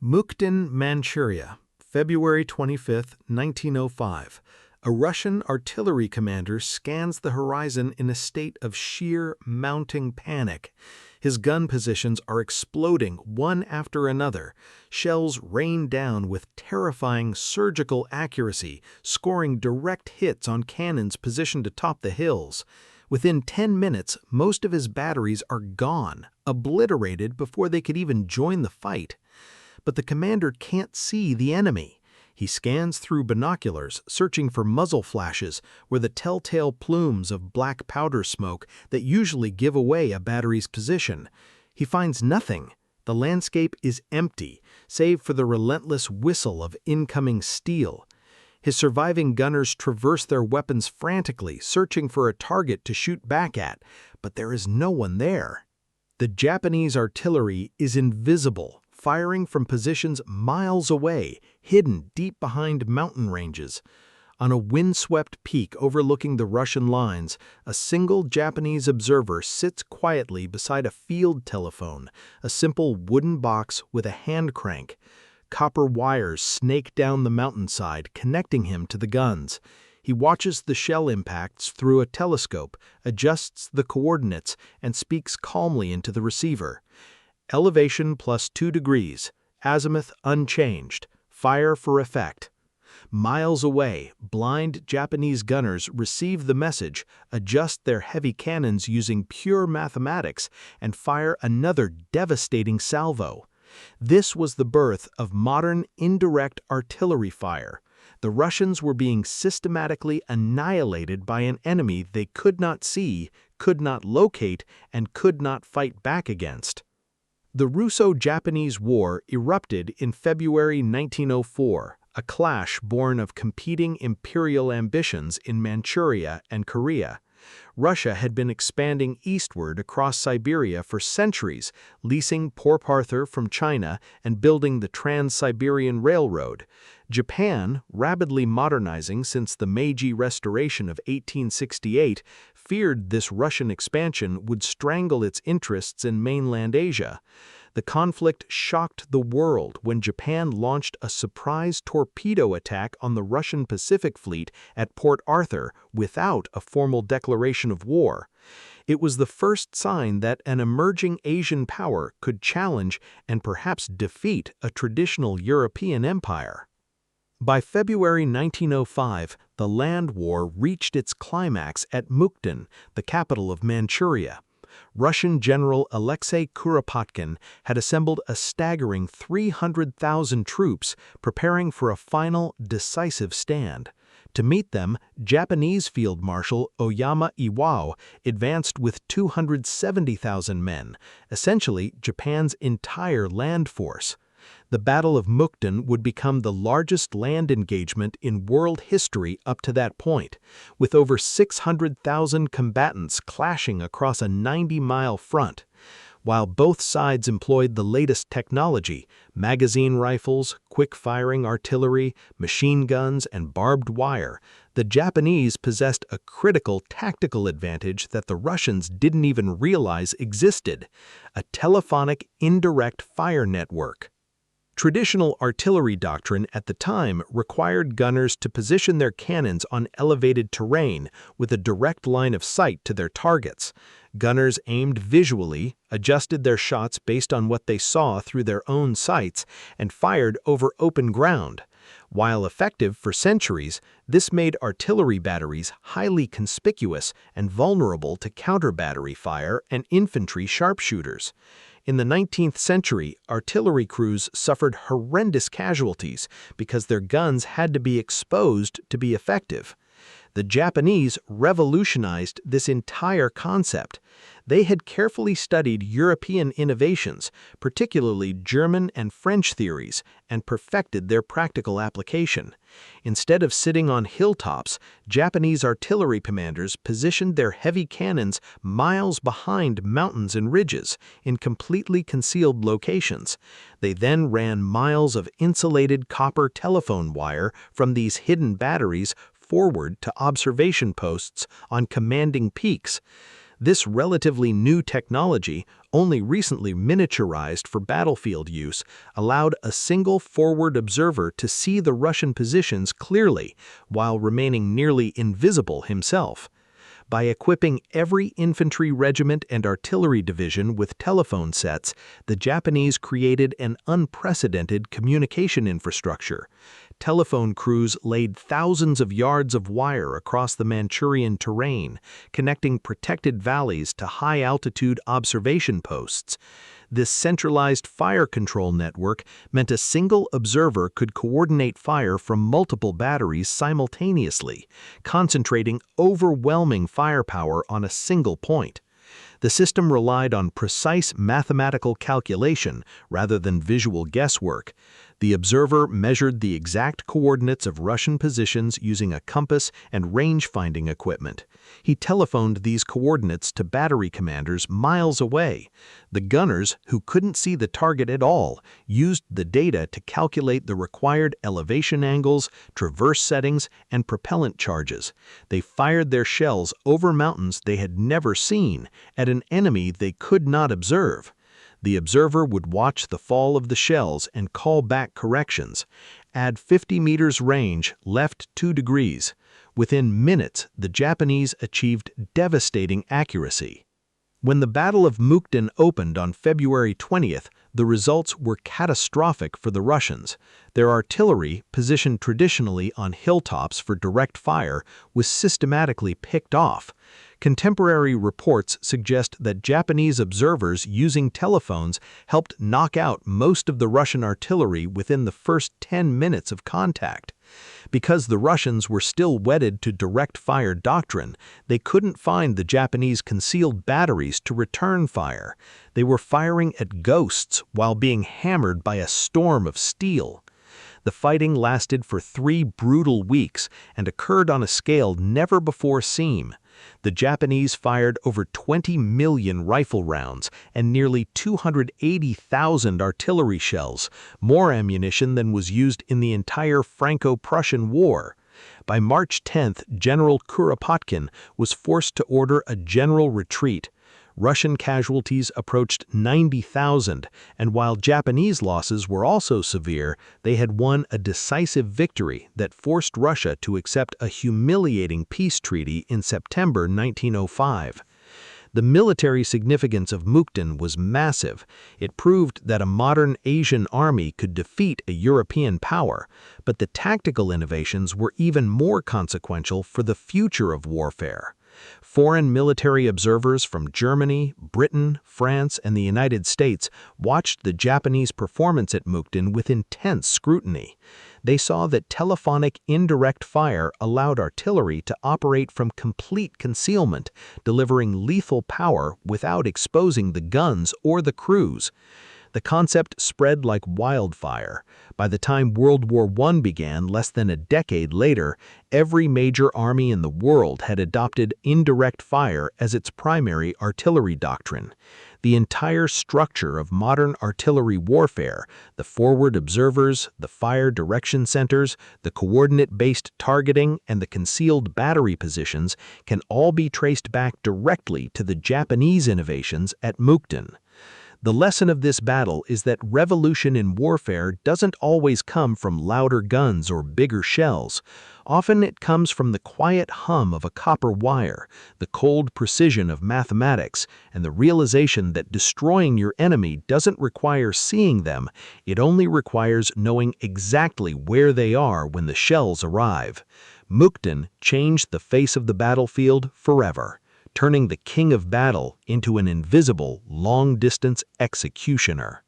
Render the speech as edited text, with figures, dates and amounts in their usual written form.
Mukden, Manchuria, February 25, 1905. A Russian artillery commander scans the horizon in a state of sheer mounting panic. His gun positions are exploding one after another. Shells rain down with terrifying surgical accuracy, scoring direct hits on cannons positioned atop the hills. Within 10 minutes, most of his batteries are gone, obliterated before they could even join the fight. But the commander can't see the enemy. He scans through binoculars, searching for muzzle flashes where the telltale plumes of black powder smoke that usually give away a battery's position. He finds nothing. The landscape is empty, save for the relentless whistle of incoming steel. His surviving gunners traverse their weapons frantically, searching for a target to shoot back at, but there is no one there. The Japanese artillery is invisible, firing from positions miles away, hidden deep behind mountain ranges. On a windswept peak overlooking the Russian lines, a single Japanese observer sits quietly beside a field telephone, a simple wooden box with a hand crank. Copper wires snake down the mountainside, connecting him to the guns. He watches the shell impacts through a telescope, adjusts the coordinates, and speaks calmly into the receiver. Elevation plus 2 degrees, azimuth unchanged, fire for effect. Miles away, blind Japanese gunners receive the message, adjust their heavy cannons using pure mathematics, and fire another devastating salvo. This was the birth of modern indirect artillery fire. The Russians were being systematically annihilated by an enemy they could not see, could not locate, and could not fight back against. The Russo-Japanese War erupted in February 1904, a clash born of competing imperial ambitions in Manchuria and Korea. Russia had been expanding eastward across Siberia for centuries, leasing Port Arthur from China and building the Trans-Siberian Railroad. Japan, rapidly modernizing since the Meiji Restoration of 1868, feared this Russian expansion would strangle its interests in mainland Asia. The conflict shocked the world when Japan launched a surprise torpedo attack on the Russian Pacific Fleet at Port Arthur without a formal declaration of war. It was the first sign that an emerging Asian power could challenge and perhaps defeat a traditional European empire. By February 1905, the land war reached its climax at Mukden, the capital of Manchuria. Russian General Alexei Kuropatkin had assembled a staggering 300,000 troops, preparing for a final, decisive stand. To meet them, Japanese Field Marshal Oyama Iwao advanced with 270,000 men, essentially Japan's entire land force. The Battle of Mukden would become the largest land engagement in world history up to that point, with over 600,000 combatants clashing across a 90-mile front. While both sides employed the latest technology, magazine rifles, quick-firing artillery, machine guns, and barbed wire, the Japanese possessed a critical tactical advantage that the Russians didn't even realize existed: a telephonic indirect fire network. Traditional artillery doctrine at the time required gunners to position their cannons on elevated terrain with a direct line of sight to their targets. Gunners aimed visually, adjusted their shots based on what they saw through their own sights, and fired over open ground. While effective for centuries, this made artillery batteries highly conspicuous and vulnerable to counter-battery fire and infantry sharpshooters. In the 19th century, artillery crews suffered horrendous casualties because their guns had to be exposed to be effective. The Japanese revolutionized this entire concept. They had carefully studied European innovations, particularly German and French theories, and perfected their practical application. Instead of sitting on hilltops, Japanese artillery commanders positioned their heavy cannons miles behind mountains and ridges, in completely concealed locations. They then ran miles of insulated copper telephone wire from these hidden batteries forward to observation posts on commanding peaks. This relatively new technology, only recently miniaturized for battlefield use, allowed a single forward observer to see the Russian positions clearly while remaining nearly invisible himself. By equipping every infantry regiment and artillery division with telephone sets, the Japanese created an unprecedented communication infrastructure. Telephone crews laid thousands of yards of wire across the Manchurian terrain, connecting protected valleys to high-altitude observation posts. This centralized fire control network meant a single observer could coordinate fire from multiple batteries simultaneously, concentrating overwhelming firepower on a single point. The system relied on precise mathematical calculation rather than visual guesswork. The observer measured the exact coordinates of Russian positions using a compass and range-finding equipment. He telephoned these coordinates to battery commanders miles away. The gunners, who couldn't see the target at all, used the data to calculate the required elevation angles, traverse settings, and propellant charges. They fired their shells over mountains they had never seen, at an enemy they could not observe. The observer would watch the fall of the shells and call back corrections. Add 50 meters range, left 2 degrees. Within minutes, the Japanese achieved devastating accuracy. When the Battle of Mukden opened on February 20th, the results were catastrophic for the Russians. Their artillery, positioned traditionally on hilltops for direct fire, was systematically picked off. Contemporary reports suggest that Japanese observers using telephones helped knock out most of the Russian artillery within the first 10 minutes of contact. Because the Russians were still wedded to direct fire doctrine, they couldn't find the Japanese concealed batteries to return fire. They were firing at ghosts while being hammered by a storm of steel. The fighting lasted for 3 brutal weeks and occurred on a scale never before seen. The Japanese fired over 20 million rifle rounds and nearly 280,000 artillery shells, more ammunition than was used in the entire Franco-Prussian War. By March 10th, General Kuropatkin was forced to order a general retreat. Russian casualties approached 90,000, and while Japanese losses were also severe, they had won a decisive victory that forced Russia to accept a humiliating peace treaty in September 1905. The military significance of Mukden was massive. It proved that a modern Asian army could defeat a European power, but the tactical innovations were even more consequential for the future of warfare. Foreign military observers from Germany, Britain, France, and the United States watched the Japanese performance at Mukden with intense scrutiny. They saw that telephonic indirect fire allowed artillery to operate from complete concealment, delivering lethal power without exposing the guns or the crews. The concept spread like wildfire. By the time World War I began less than a decade later, every major army in the world had adopted indirect fire as its primary artillery doctrine. The entire structure of modern artillery warfare, the forward observers, the fire direction centers, the coordinate-based targeting, and the concealed battery positions can all be traced back directly to the Japanese innovations at Mukden. The lesson of this battle is that revolution in warfare doesn't always come from louder guns or bigger shells. Often it comes from the quiet hum of a copper wire, the cold precision of mathematics, and the realization that destroying your enemy doesn't require seeing them, it only requires knowing exactly where they are when the shells arrive. Mukden changed the face of the battlefield forever, turning the king of battle into an invisible, long-distance executioner.